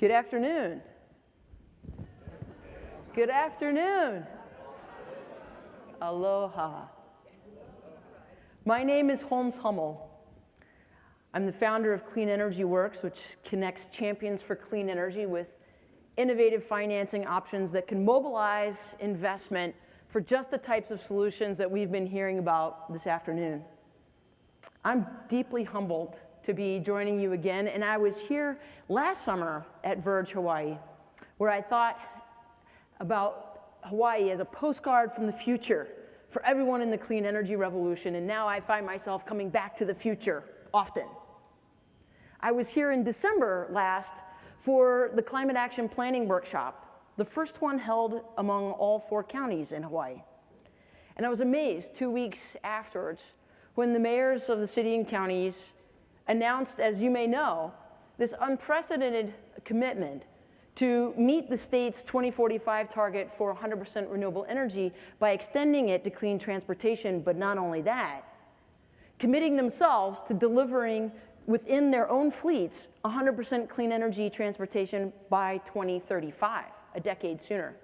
Good afternoon. Good afternoon. Aloha. My name is Holmes Hummel. I'm the founder of Clean Energy Works, which connects champions for clean energy with innovative financing options that can mobilize investment for just the types of solutions that we've been hearing about this afternoon. I'm deeply humbled to be joining you again, and I was here last summer at VERGE Hawaii, where I thought about Hawaii as a postcard from the future for everyone in the clean energy revolution, and now I find myself coming back to the future often. I was here in December last for the Climate Action Planning Workshop, the first one held among all 4 counties in Hawaii. And I was amazed 2 weeks afterwards when the mayors of the city and counties announced, as you may know, this unprecedented commitment to meet the state's 2045 target for 100% renewable energy by extending it to clean transportation, but not only that, committing themselves to delivering within their own fleets 100% clean energy transportation by 2035, a decade sooner.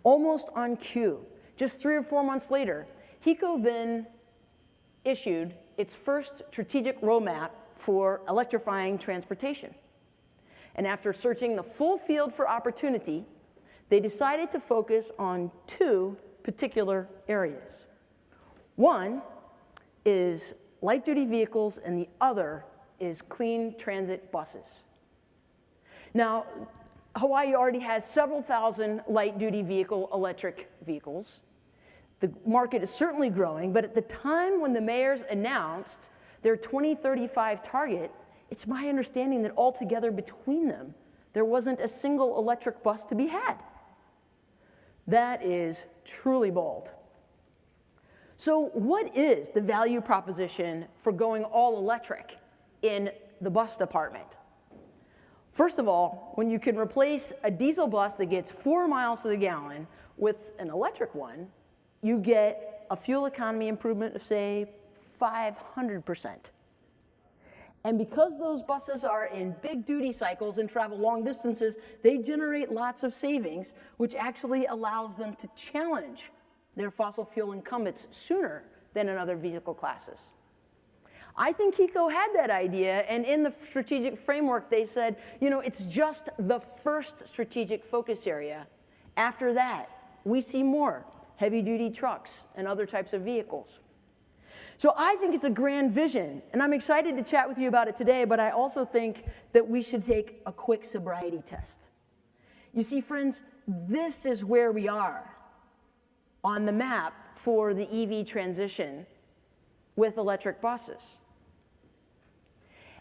Almost on cue, just 3 or 4 months later, HECO then issued its first strategic roadmap for electrifying transportation. And after searching the full field for opportunity, they decided to focus on 2 particular areas. One is light-duty vehicles, and the other is clean transit buses. Now, Hawaii already has several thousand light-duty electric vehicles. The market is certainly growing, but at the time when the mayors announced their 2035 target, it's my understanding that altogether between them, there wasn't a single electric bus to be had. That is truly bold. So what is the value proposition for going all electric in the bus department? First of all, when you can replace a diesel bus that gets 4 miles to the gallon with an electric one, you get a fuel economy improvement of, say, 500%. And because those buses are in big duty cycles and travel long distances, they generate lots of savings, which actually allows them to challenge their fossil fuel incumbents sooner than in other vehicle classes. I think HECO had that idea, and in the strategic framework, they said, you know, it's just the first strategic focus area. After that, we see more heavy-duty trucks and other types of vehicles. So I think it's a grand vision, and I'm excited to chat with you about it today, but I also think that we should take a quick sobriety test. You see, friends, this is where we are on the map for the EV transition with electric buses.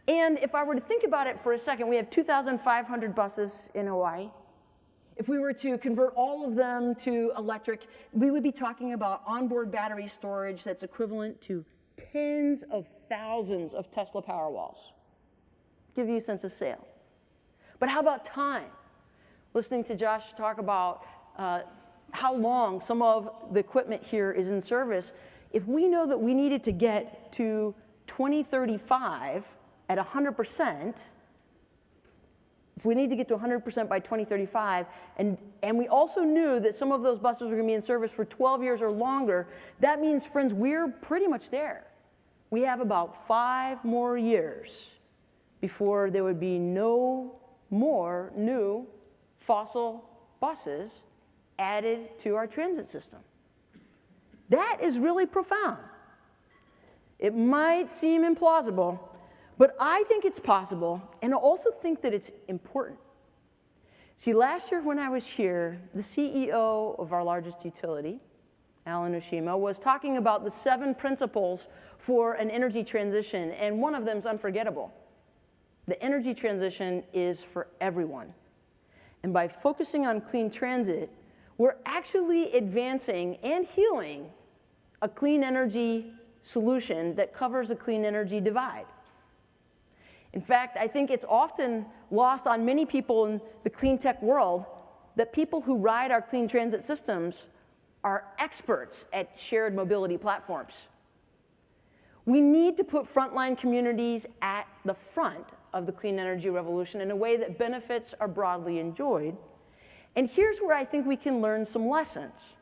And if I were to think about it for a second, we have 2,500 buses in Hawaii. If we were to convert all of them to electric, we would be talking about onboard battery storage that's equivalent to tens of thousands of Tesla Powerwalls. Give you a sense of scale. But how about time? Listening to Josh talk about how long some of the equipment here is in service, if we know that we needed to get to 2035 at 100%, if we need to get to 100% by 2035, and we also knew that some of those buses were going to be in service for 12 years or longer, that means, friends, we're pretty much there. We have about 5 more years before there would be no more new fossil buses added to our transit system. That is really profound. It might seem implausible, but I think it's possible, and I also think that it's important. See, last year when I was here, the CEO of our largest utility, Alan Oshima, was talking about the 7 principles for an energy transition, and one of them is unforgettable. The energy transition is for everyone. And by focusing on clean transit, we're actually advancing and healing a clean energy solution that covers a clean energy divide. In fact, I think it's often lost on many people in the clean tech world that people who ride our clean transit systems are experts at shared mobility platforms. We need to put frontline communities at the front of the clean energy revolution in a way that benefits are broadly enjoyed. And here's where I think we can learn some lessons.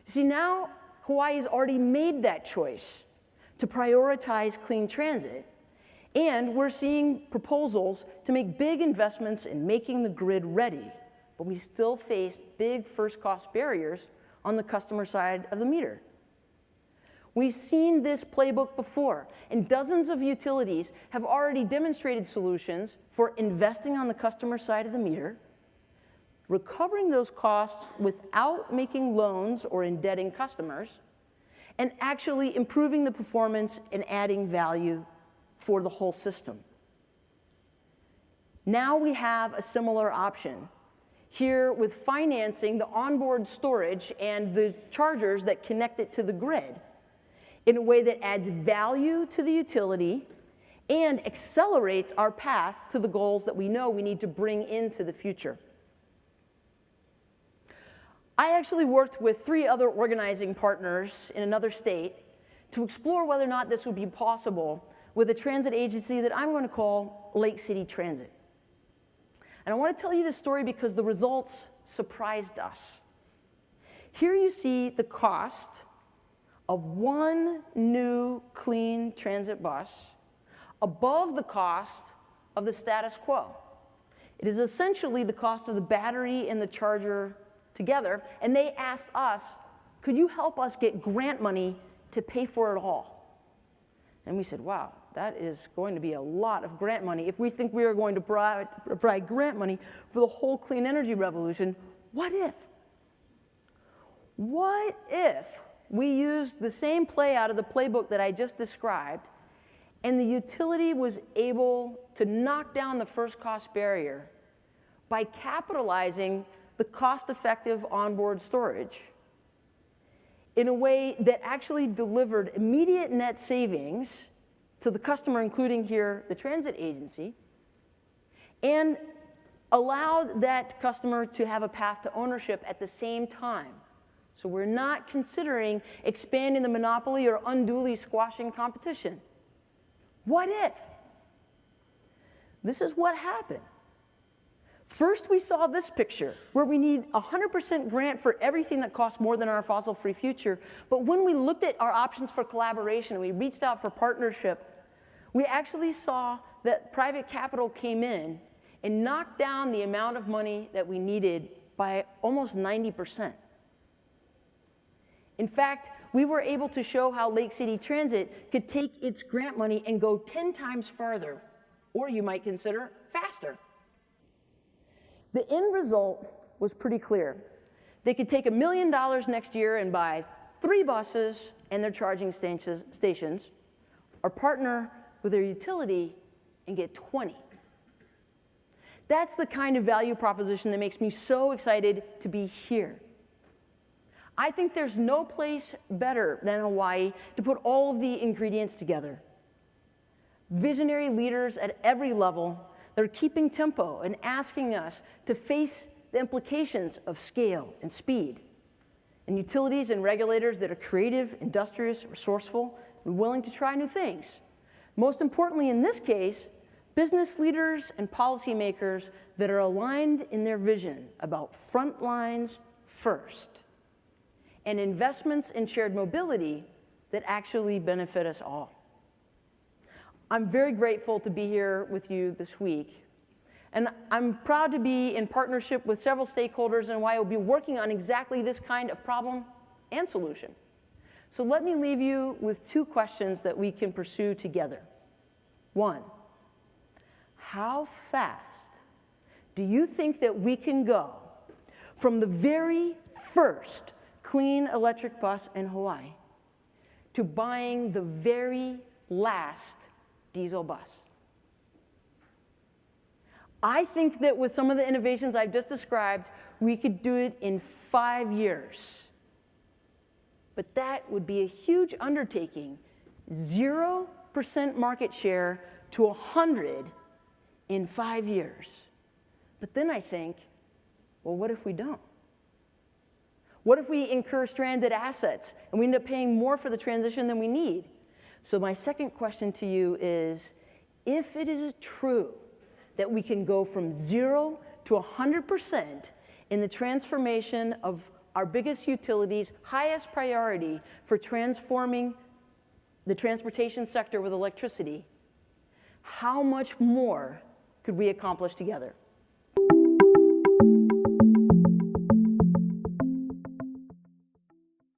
You see, now Hawaii's already made that choice to prioritize clean transit, and we're seeing proposals to make big investments in making the grid ready, but we still face big first cost barriers on the customer side of the meter. We've seen this playbook before, and dozens of utilities have already demonstrated solutions for investing on the customer side of the meter, recovering those costs without making loans or indebting customers, and actually improving the performance and adding value for the whole system. Now we have a similar option here with financing the onboard storage and the chargers that connect it to the grid in a way that adds value to the utility and accelerates our path to the goals that we know we need to bring into the future. I actually worked with 3 other organizing partners in another state to explore whether or not this would be possible with a transit agency that I'm going to call Lake City Transit. And I want to tell you this story because the results surprised us. Here you see the cost of one new clean transit bus above the cost of the status quo. It is essentially the cost of the battery and the charger together, and they asked us, could you help us get grant money to pay for it all? And we said, wow, that is going to be a lot of grant money. If we think we are going to provide grant money for the whole clean energy revolution, what if? What if we used the same play out of the playbook that I just described, and the utility was able to knock down the first cost barrier by capitalizing the cost-effective onboard storage in a way that actually delivered immediate net savings to the customer, including here the transit agency, and allowed that customer to have a path to ownership at the same time. So we're not considering expanding the monopoly or unduly squashing competition. What if? This is what happened. First, we saw this picture where we need 100% grant for everything that costs more than our fossil-free future. But when we looked at our options for collaboration and we reached out for partnership, we actually saw that private capital came in and knocked down the amount of money that we needed by almost 90%. In fact, we were able to show how Lake City Transit could take its grant money and go 10 times farther, or you might consider faster. The end result was pretty clear. They could take $1 million next year and buy 3 buses and their charging stations, or partner with their utility and get 20. That's the kind of value proposition that makes me so excited to be here. I think there's no place better than Hawaii to put all of the ingredients together. Visionary leaders at every level that are keeping tempo and asking us to face the implications of scale and speed. And utilities and regulators that are creative, industrious, resourceful, and willing to try new things. Most importantly, in this case, business leaders and policymakers that are aligned in their vision about front lines first, and investments in shared mobility that actually benefit us all. I'm very grateful to be here with you this week. And I'm proud to be in partnership with several stakeholders in Hawaii who will be working on exactly this kind of problem and solution. So let me leave you with 2 questions that we can pursue together. 1, how fast do you think that we can go from the very first clean electric bus in Hawaii to buying the very last diesel bus? I think that with some of the innovations I've just described, we could do it in 5 years. But that would be a huge undertaking. 0% market share to 100 in 5 years. But then I think, well, what if we don't? What if we incur stranded assets and we end up paying more for the transition than we need? So my second question to you is, if it is true that we can go from 0 to 100% in the transformation of our biggest utilities, highest priority for transforming the transportation sector with electricity, how much more could we accomplish together?